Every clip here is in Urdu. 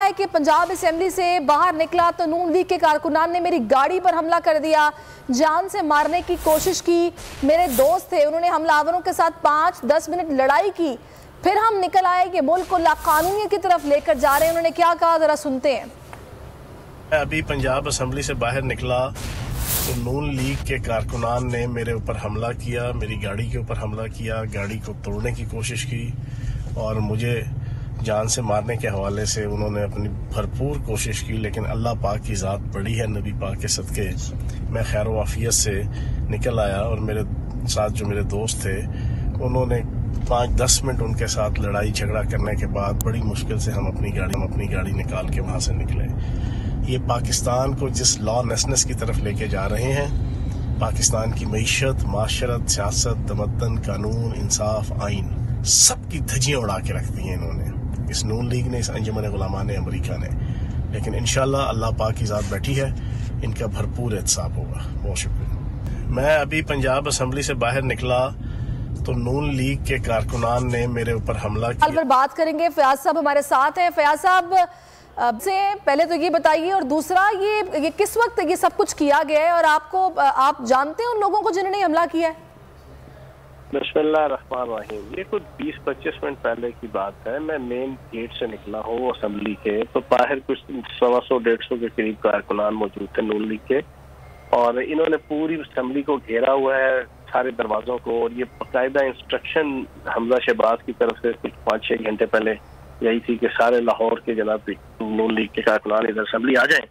ہے کہ پنجاب اسمبلی سے باہر نکلا تو نون لیگ کے کارکنان نے میری گاڑی پر حملہ کر دیا، جان سے مارنے کی کوشش کی۔ میرے دوست تھے، انہوں نے حملہ آوروں کے ساتھ 5-10 منٹ لڑائی کی، پھر ہم نکل آئے کہ ملک کو لاقانونیت کی طرف لے کر جا رہے ہیں۔ انہوں نے کیا کہا، ذرا سنتے ہیں۔ ابھی پنجاب اسمبلی سے باہر نکلا تو نون لیگ کے کارکنان نے میرے اوپر حملہ کیا، میری گاڑی کے اوپر حملہ کیا، گاڑی کو توڑنے کی کوشش کی اور مجھے جان سے مارنے کے حوالے سے انہوں نے اپنی بھرپور کوشش کی، لیکن اللہ پاک کی ذات بڑی ہے، نبی پاک کے صدقے میں خیر و عافیت سے نکل آیا۔ اور میرے ساتھ جو میرے دوست تھے انہوں نے 5-10 منٹ ان کے ساتھ لڑائی جھگڑا کرنے کے بعد بڑی مشکل سے ہم اپنی گاڑی نکال کے وہاں سے نکلے۔ یہ پاکستان کو جس لا لیسنس کی طرف لے کے جا رہے ہیں، پاکستان کی معیشت، معاشرت، سیاست، تمدن، قانون، انصاف، آئین، سب کی دھجیاں اڑا کے رکھ دی ہیں انہوں نے، اس نون لیگ نے، اس انجمن غلامان امریکہ نے۔ لیکن انشاءاللہ اللہ پاک کی ذات بیٹھی ہے، ان کا بھرپور احتساب ہوگا۔ بہت شکریہ۔ میں ابھی پنجاب اسمبلی سے باہر نکلا تو نون لیگ کے کارکنان نے میرے اوپر حملہ کیا۔ پر بات کریں گے، فیاض صاحب ہمارے ساتھ ہیں۔ فیاض صاحب سے پہلے تو یہ بتائیے، اور دوسرا یہ کس وقت یہ سب کچھ کیا گیا ہے، اور آپ جانتے ہیں ان لوگوں کو جنہوں نے حملہ کیا ہے؟ بسم اللہ الرحمن الرحیم۔ یہ کچھ 20-25 منٹ پہلے کی بات ہے۔ میں مین گیٹ سے نکلا ہوں اسمبلی کے، تو باہر کچھ 100-150 کے قریب کارکنان موجود تھے نون لیگ کے، اور انہوں نے پوری اسمبلی کو گھیرا ہوا ہے، سارے دروازوں کو، اور یہ باقاعدہ انسٹرکشن حمزہ شہباز کی طرف سے کچھ 5-6 گھنٹے پہلے یہی تھی کہ سارے لاہور کے جناب نون لیگ کے کارکنان ادھر اسمبلی آ جائیں۔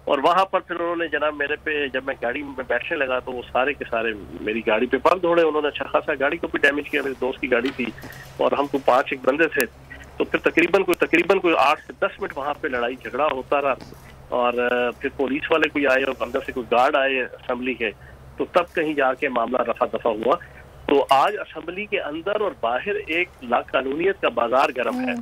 اور وہاں پر پھر انہوں نے جناب میرے پہ، جب میں گاڑی میں بیٹھنے لگا تو وہ سارے کے سارے میری گاڑی پہ پر دوڑے۔ انہوں نے اچھا خاصا گاڑی کو بھی ڈیمیج کیا، میرے دوست کی گاڑی تھی اور ہم کو 5 بندے تھے، تو پھر تقریباً کوئی 8 سے 10 منٹ وہاں پہ لڑائی جھگڑا ہوتا رہا، اور پھر پولیس والے کوئی آئے اور اندر سے کوئی گارڈ آئے اسمبلی کے، تو تب کہیں جا کے معاملہ رفع دفع ہوا۔ تو آج اسمبلی کے اندر اور باہر ایک لاقانونیت کا بازار گرم ہے،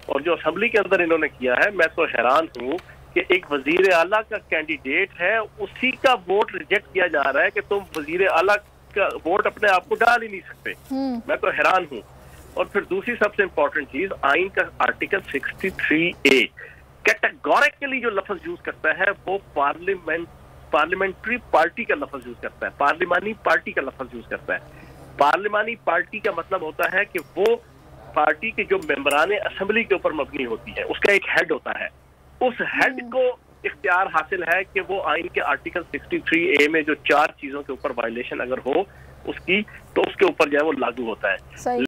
اور جو اسمبلی کے اندر انہوں نے کیا ہے، میں تو حیران ہوں کہ ایک وزیر اعلیٰ کا کینڈیڈیٹ ہے، اسی کا ووٹ ریجیکٹ کیا جا رہا ہے کہ تم وزیر اعلیٰ کا ووٹ اپنے آپ کو ڈال ہی نہیں سکتے۔ میں تو حیران ہوں۔ اور پھر دوسری سب سے امپورٹنٹ چیز، آئین کا آرٹیکل 63A کیٹیگوریکلی جو لفظ یوز کرتا ہے وہ پارلیمنٹری پارٹی کا لفظ یوز کرتا ہے، پارلیمانی پارٹی کا لفظ یوز کرتا ہے۔ پارلیمانی پارٹی کا مطلب ہوتا ہے کہ وہ پارٹی کے جو ممبران اسمبلی کے اوپر مبنی ہوتی ہے، اس کا ایک ہیڈ ہوتا ہے، اس ہیڈ کو اختیار حاصل ہے کہ وہ آئین کے آرٹیکل 63A میں جو 4 چیزوں کے اوپر وائلیشن اگر ہو اس کی، تو اس کے اوپر جو ہے وہ لاگو ہوتا ہے۔